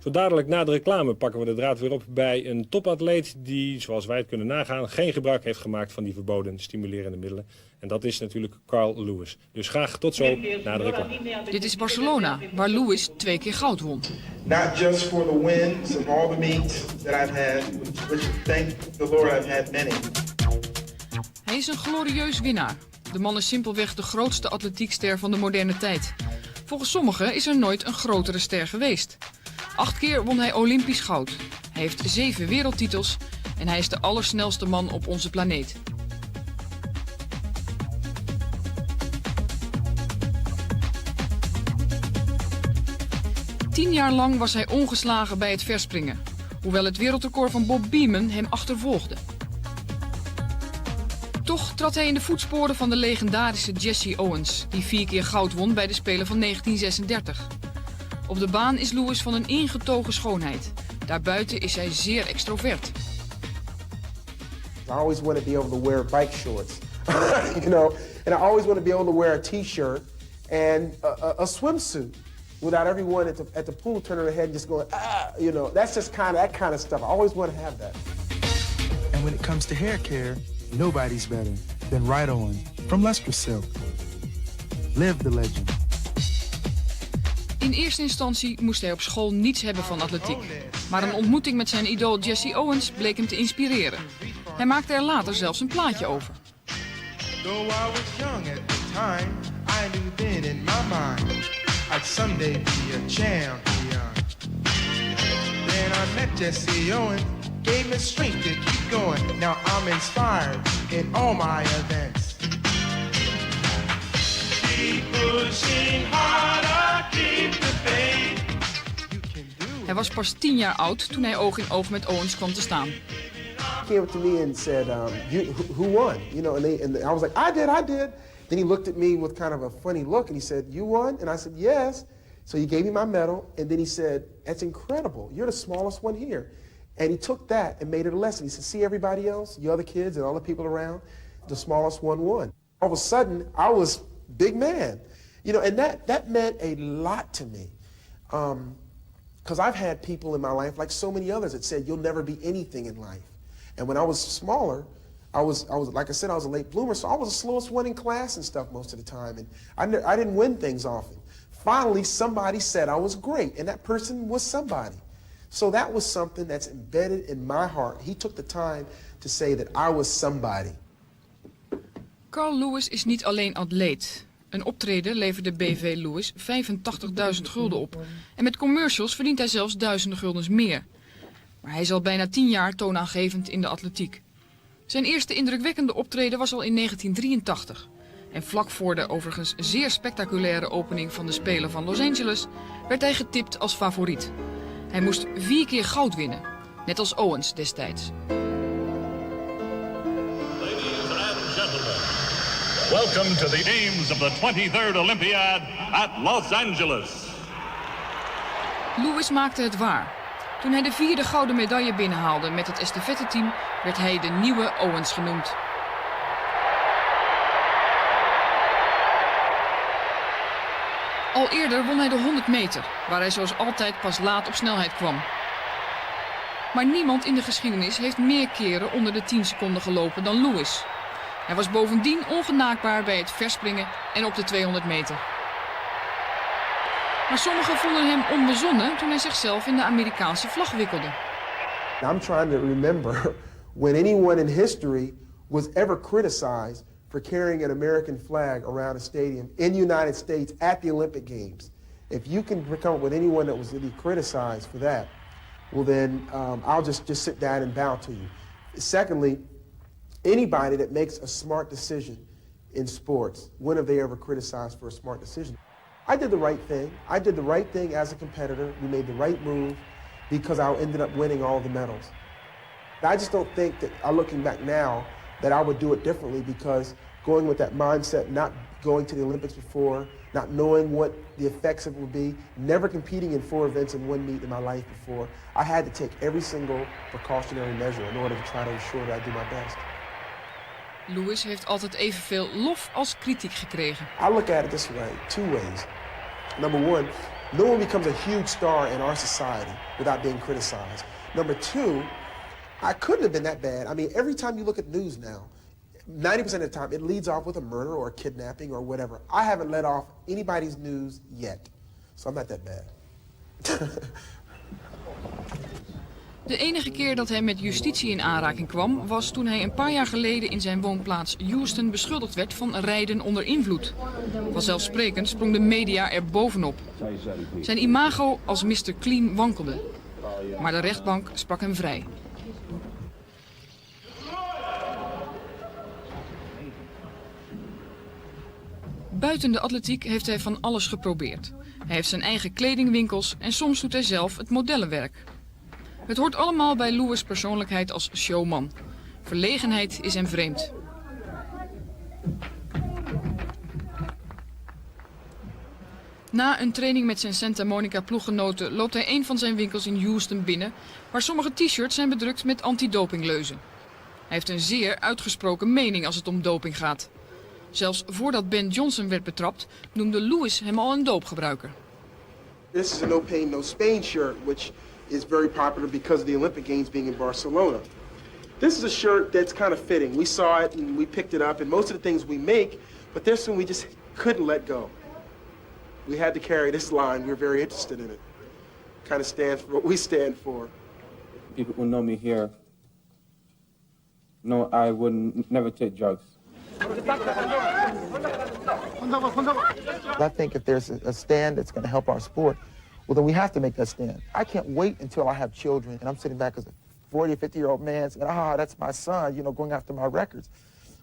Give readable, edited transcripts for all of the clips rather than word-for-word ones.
Zo dadelijk na de reclame pakken we de draad weer op bij een topatleet die, zoals wij het kunnen nagaan, geen gebruik heeft gemaakt van die verboden stimulerende middelen. En dat is natuurlijk Carl Lewis. Dus graag tot zo na de reclame. Dit is Barcelona, waar Lewis 2 keer goud won. Not just for the wins of all the meets that I've had, which thank the Lord I've had many. Hij is een glorieus winnaar. De man is simpelweg de grootste atletiekster van de moderne tijd. Volgens sommigen is er nooit een grotere ster geweest. 8 keer won hij Olympisch goud. Hij heeft 7 wereldtitels en hij is de allersnelste man op onze planeet. Tien jaar lang was hij ongeslagen bij het verspringen, hoewel het wereldrecord van Bob Beamon hem achtervolgde. Toch trad hij in de voetsporen van de legendarische Jesse Owens, die 4 keer goud won bij de Spelen van 1936. Op de baan is Lewis van een ingetogen schoonheid. Daarbuiten is hij zeer extrovert. I always want to be able to wear bike shorts, you know, and I always want to be able to wear a t-shirt and a swimsuit without everyone at the pool turning their head and just going, you know, that's just that kind of stuff. I always want to have that. And when it comes to hair care, nobody's better than Ride-On from Lester Silk. Live the legend. In eerste instantie moest hij op school niets hebben van atletiek. Maar een ontmoeting met zijn idool Jesse Owens bleek hem te inspireren. Hij maakte er later zelfs een plaatje over. Though I was young at the time, I knew then in my mind I'd someday be a champion. Then I met Jesse Owens, gave me strength to keep going. Now I'm inspired in all my events. Keep pushing harder, keep the faith. Hij was pas 10 jaar oud toen hij oog in oog met Owens kwam te staan. He came up to me and said, who won? You know, and I was like, I did. Then he looked at me with kind of a funny look and he said, you won? And I said, yes. So he gave me my medal and then he said, that's incredible. You're the smallest one here. And he took that and made it a lesson. He said, see everybody else, you other kids and all the people around, the smallest one won. All of a sudden, I was big man. You know, and that meant a lot to me. Because I've had people in my life, like so many others, that said, you'll never be anything in life. And when I was smaller, I was like I said, I was a late bloomer, so I was the slowest one in class and stuff most of the time. And I didn't win things often. Finally, somebody said I was great, and that person was somebody. So that was something that's embedded in my heart. He took the time to say that I was somebody. Carl Lewis is niet alleen atleet. Een optreden leverde BV Lewis 85.000 gulden op. En met commercials verdient hij zelfs duizenden guldens meer. Maar hij is al bijna 10 jaar toonaangevend in de atletiek. Zijn eerste indrukwekkende optreden was al in 1983. En vlak voor de overigens zeer spectaculaire opening van de Spelen van Los Angeles werd hij getipt als favoriet. Hij moest 4 keer goud winnen, net als Owens destijds. Ladies and gentlemen, welcome to the aims of the 23rd Olympiad at Los Angeles. Lewis maakte het waar. Toen hij de 4e gouden medaille binnenhaalde met het estafetteteam, werd hij de nieuwe Owens genoemd. Al eerder won hij de 100 meter, waar hij zoals altijd pas laat op snelheid kwam. Maar niemand in de geschiedenis heeft meer keren onder de 10 seconden gelopen dan Lewis. Hij was bovendien ongenaakbaar bij het verspringen en op de 200 meter. Maar sommigen vonden hem onbezonnen toen hij zichzelf in de Amerikaanse vlag wikkelde. I'm trying to remember when anyone in history was ever criticized for carrying an American flag around a stadium in the United States at the Olympic Games. If you can come up with anyone that was really criticized for that, well then I'll just sit down and bow to you. Secondly, anybody that makes a smart decision in sports, when have they ever criticized for a smart decision? I did the right thing. I did the right thing as a competitor. We made the right move because I ended up winning all the medals. I just don't think that, looking back now, that I would do it differently because going with that mindset, not going to the Olympics before, not knowing what the effects of it would be, never competing in 4 events in 1 meet in my life before, I had to take every single precautionary measure in order to try to ensure that I do my best. Lewis heeft altijd evenveel lof als kritiek gekregen. I look at it this way, 2 ways. Number one, No one becomes a huge star in our society without being criticized. Number two, I couldn't have been that bad. I mean, every time you look at news now, 90% of the time, it leads off with a murder or a kidnapping or whatever. I haven't let off anybody's news yet, so I'm not that bad. De enige keer dat hij met justitie in aanraking kwam was toen hij een paar jaar geleden in zijn woonplaats Houston beschuldigd werd van rijden onder invloed. Vanzelfsprekend sprong de media er bovenop. Zijn imago als Mr. Clean wankelde. Maar de rechtbank sprak hem vrij. Buiten de atletiek heeft hij van alles geprobeerd. Hij heeft zijn eigen kledingwinkels en soms doet hij zelf het modellenwerk. Het hoort allemaal bij Lewis' persoonlijkheid als showman. Verlegenheid is hem vreemd. Na een training met zijn Santa Monica ploeggenoten loopt hij een van zijn winkels in Houston binnen, waar sommige t-shirts zijn bedrukt met antidopingleuzen. Hij heeft een zeer uitgesproken mening als het om doping gaat. Zelfs voordat Ben Johnson werd betrapt, noemde Lewis hem al een doopgebruiker. This is a no pain, no Spain shirt, which is very popular because of the Olympic Games being in Barcelona. This is a shirt that's kind of fitting. We saw it and we picked it up, and most of the things we make, but this one we just couldn't let go. We had to carry this line. We're very interested in it. Kind of stands for what we stand for. People who know me here know I would never take drugs. I think if there's a stand that's going to help our sport, well, then we have to make that stand. I can't wait until I have children and I'm sitting back as a 40 or 50-year-old man saying, that's my son, going after my records.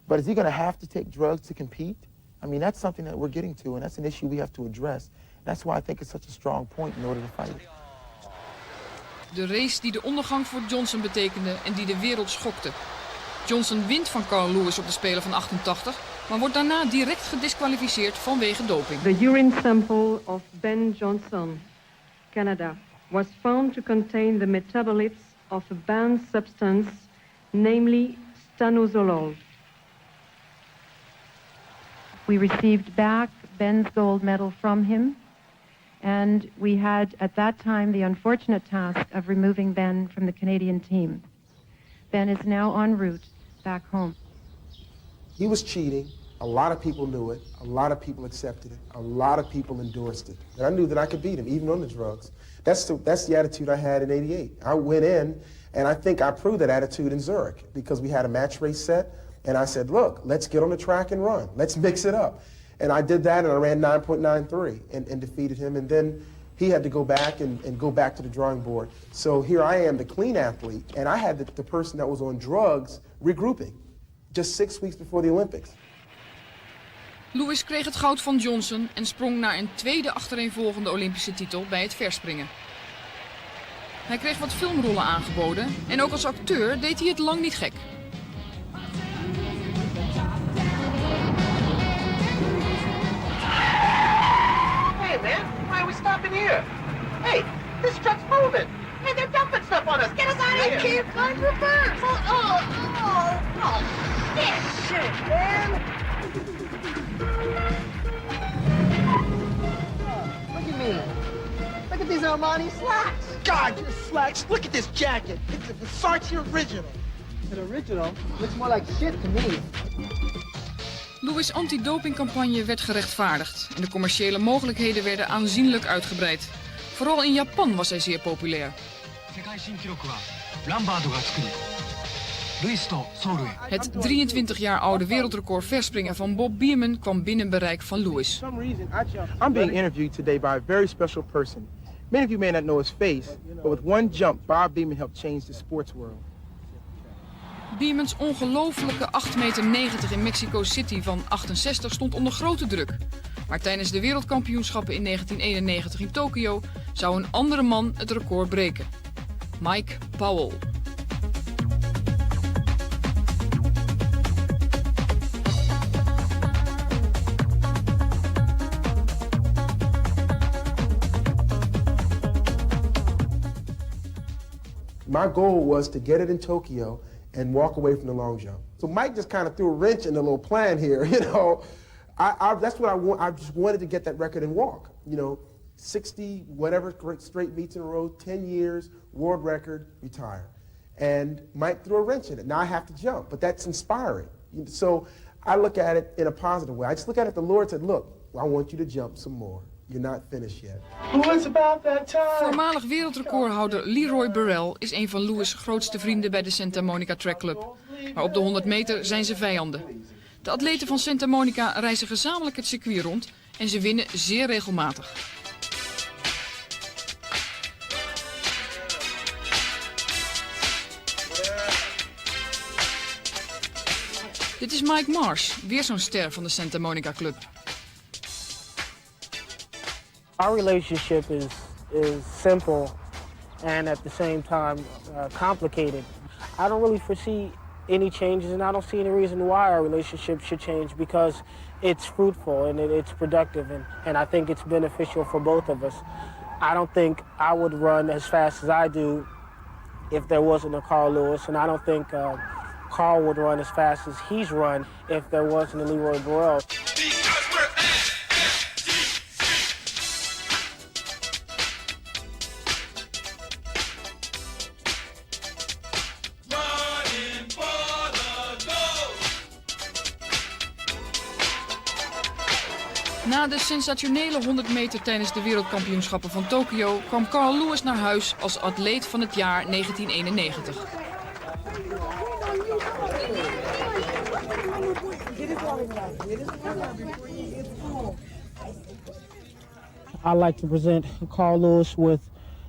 But is he going to have to take drugs to compete? I mean, that's something that we're getting to, and that's an issue we have to address. That's why I think it's such a strong point in order to fight it. De race die de ondergang voor Johnson betekende en die de wereld schokte. Johnson wint van Carl Lewis op de Spelen van 88, maar wordt daarna direct gediskwalificeerd vanwege doping. The urine sample of Ben Johnson, Canada, was found to contain the metabolites of a banned substance, namely stanozolol. We received back Ben's gold medal from him, and we had at that time the unfortunate task of removing Ben from the Canadian team. Ben is now en route back home. He was cheating. A lot of people knew it. A lot of people accepted it. A lot of people endorsed it. And I knew that I could beat him, even on the drugs. That's the attitude I had in '88. I went in, and I think I proved that attitude in Zurich because we had a match race set, and I said, look, let's get on the track and run. Let's mix it up. And I did that, and I ran 9.93 and defeated him. And then he had to go back and go back to the drawing board. So here I am, the clean athlete, and I had the person that was on drugs regrouping just 6 weeks before the Olympics. Lewis kreeg het goud van Johnson en sprong naar een tweede achtereenvolgende Olympische titel bij het verspringen. Hij kreeg wat filmrollen aangeboden en ook als acteur deed hij het lang niet gek. Hey man, why are we stopping here? Hey, this truck's moving. Hey, they're dumping stuff on us. Get us out of here. I can't find reverse. Oh, shit, man. What do you mean? Look at these Armani slacks. God, your slacks. Look at this jacket. It's a Versace original. An original? Looks more like shit to me. Lewis' antidopingcampagne werd gerechtvaardigd en de commerciële mogelijkheden werden aanzienlijk uitgebreid. Vooral in Japan was hij zeer populair. Het 23 jaar oude wereldrecord verspringen van Bob Beamon kwam binnen bereik van Lewis. I'm being interviewed today by a very special person. Many of you may not know his face, but with one jump, Bob Beamon helped change the sports world. Beamons ongelofelijke 8,90 meter in Mexico City van 68 stond onder grote druk. Maar tijdens de wereldkampioenschappen in 1991 in Tokio zou een andere man het record breken. Mike Powell. My goal was to get it in Tokyo and walk away from the long jump. So Mike just kind of threw a wrench in the little plan here, That's what I want. I just wanted to get that record and walk, 60, whatever straight meets in a row, 10 years, world record, retire. And Mike threw a wrench in it. Now I have to jump, but that's inspiring. So I look at it in a positive way. I just look at it, the Lord said, look, I want you to jump some more. You're not finished yet. It's about that time. Voormalig wereldrecordhouder Leroy Burrell is een van Lewis' grootste vrienden bij de Santa Monica Track Club. Maar op de 100 meter zijn ze vijanden. De atleten van Santa Monica reizen gezamenlijk het circuit rond en ze winnen zeer regelmatig. Dit is Mike Marsh, weer zo'n ster van de Santa Monica Club. Our relationship is simple and at the same time complicated. I don't really foresee any changes, and I don't see any reason why our relationship should change, because it's fruitful and it's productive, and I think it's beneficial for both of us. I don't think I would run as fast as I do if there wasn't a Carl Lewis, and I don't think Carl would run as fast as he's run if there wasn't a Leroy Burrell. Na de sensationele 100 meter tijdens de wereldkampioenschappen van Tokio kwam Carl Lewis naar huis als atleet van het jaar 1991. I'd like to present Carl Lewis with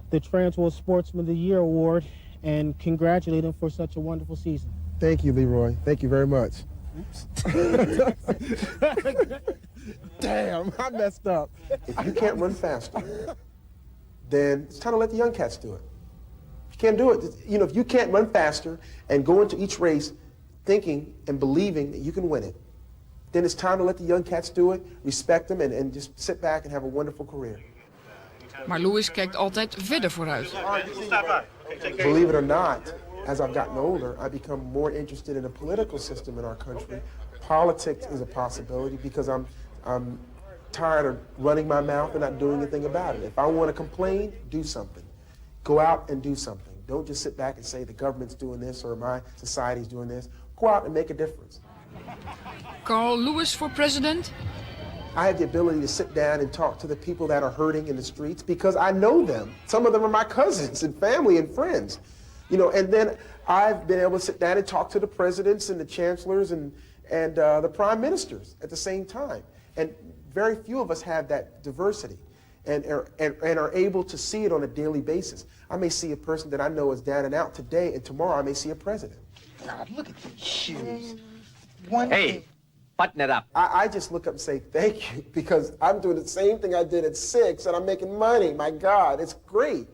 the Transworld Sportsman of the Year Award and congratulate him for such a wonderful season. Thank you, Leroy. Thank you very much. Damn, I messed up. If you can't run faster, then it's time to let the young cats do it. If you can't do it, if you can't run faster and go into each race thinking and believing that you can win it, then it's time to let the young cats do it, respect them, and just sit back and have a wonderful career. Maar Lewis kijkt altijd verder vooruit. Believe it or not, as I've gotten older, I become more interested in the political system in our country. Politics is a possibility because I'm tired of running my mouth and not doing anything about it. If I want to complain, do something. Go out and do something. Don't just sit back and say the government's doing this or my society's doing this. Go out and make a difference. Carl Lewis for president? I have the ability to sit down and talk to the people that are hurting in the streets because I know them. Some of them are my cousins and family and friends. And then I've been able to sit down and talk to the presidents and the chancellors and the prime ministers at the same time. And very few of us have that diversity and are able to see it on a daily basis. I may see a person that I know is down and out today, and tomorrow I may see a president. God, look at these shoes. Hey, button it up. I just look up and say thank you because I'm doing the same thing I did at 6 and I'm making money. My God, it's great.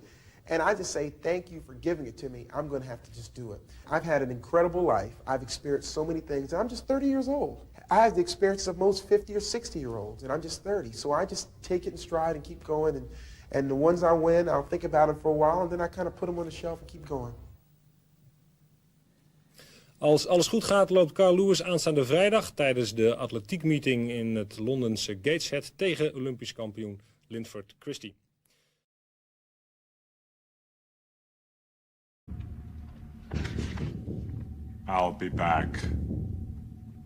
And I just say thank you for giving it to me. I'm going to have to just do it. I've had an incredible life. I've experienced so many things. And I'm just 30 years old. I have the experience of most 50 or 60-year-olds, and I'm just 30. So I just take it in stride and keep going. And the ones I win, I'll think about them for a while, and then I kind of put them on the shelf and keep going. Als alles goed gaat, loopt Carl Lewis aanstaande vrijdag tijdens de atletiekmeeting in het Londense Gateshead tegen Olympisch kampioen Linford Christie. I'll be back.